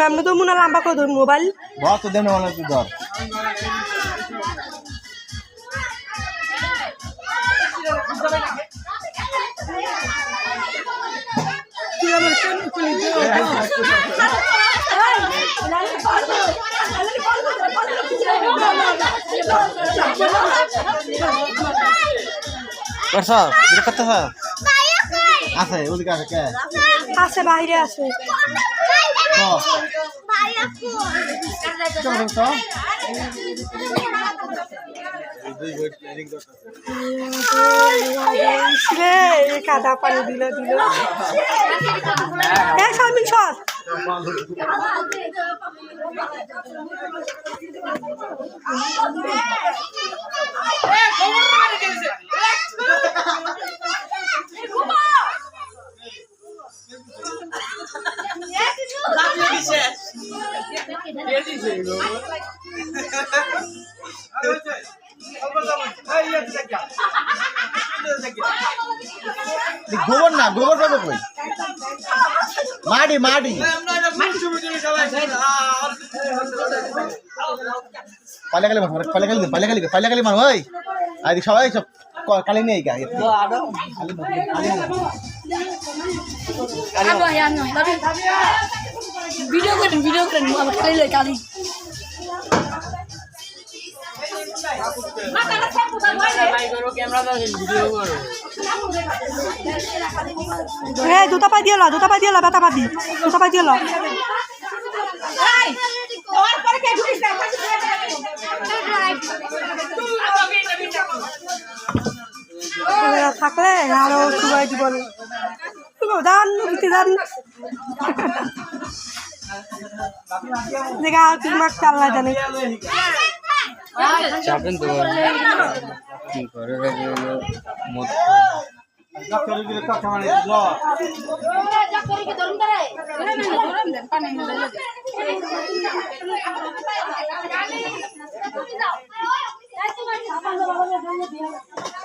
আমরা তো মনে লম্বা করে ধর মোবাইল बहुत तो देने वाला तू धर Persa, dekat tuh. Ase, udah kasih ke. আছে বাইরে আছে Oh. Coba dong toh. কাদা পানি দিল শারমিন সর गोबर ना गोबर पाबो कोई माडी माडी पाले मार ओई आदि सबाई सब काली नहीं क्या वीडियो करें अब खाली ले काली জুতা পাই দিয়ে ল বাতা পাবি জুতা পাই দিয়ে ল থাকলে আরো সবাই দিব দান দান জায়গা তোমার চাল্লা জানে চাপেন তো কি করে মত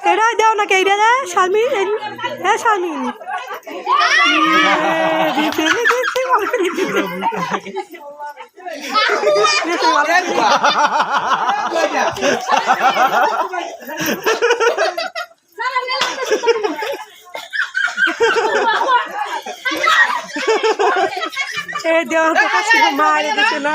এটা দাও না কে এটা দে শারমিন হ্যাঁ শারমিন দেওয়া তো কাছে মারে দিতে না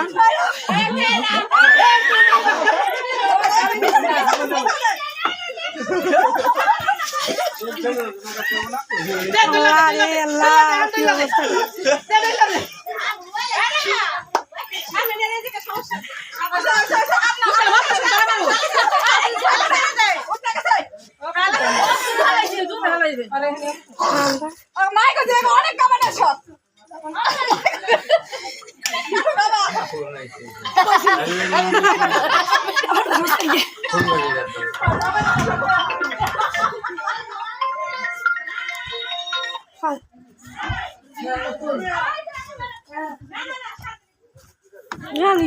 অনেক কামানো সব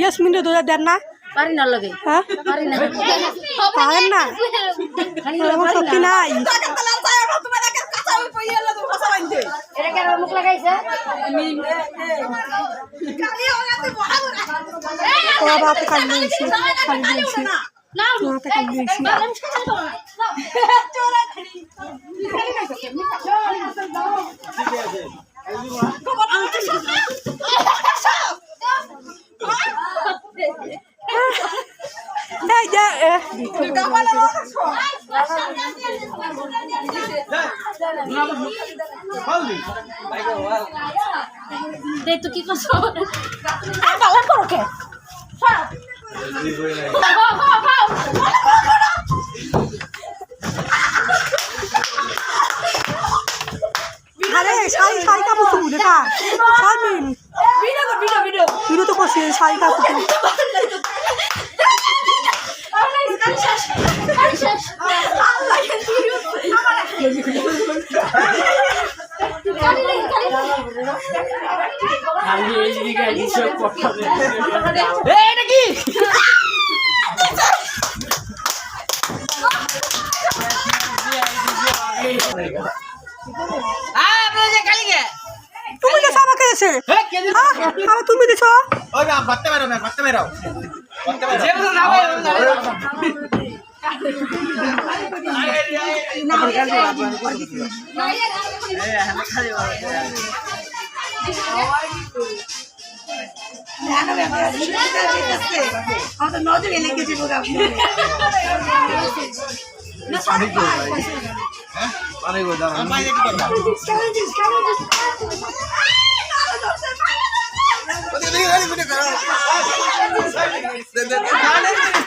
ইয়াসমিন রে দোয়া দেন না পারি না লাগে হ্যাঁ পারি না পারেন না শক্তি নাই এটা কেন মুখ লাগাইছে ওরা বাপ খালি দিয়েছি না ওরা খালি দিয়েছি তো কি করছো পালন করো কে আরে শাড়ি কাপড় তো দেখা শারমিন ভিডিও তো করছি শাড়ি কাপড় এটা কি তুমি দেছো আমাকে দেছে আবার তুমি দেছো ওই না করতে পারো না করতে পারো করতে পারো অনেক দাম বাইরে কি করবা ওদের দিকে গাড়ি গুনে করো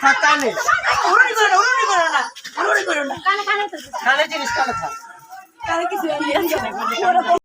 থাকতানি কানে কানে তো কানে জিনিস কানে থাক কারে কিছু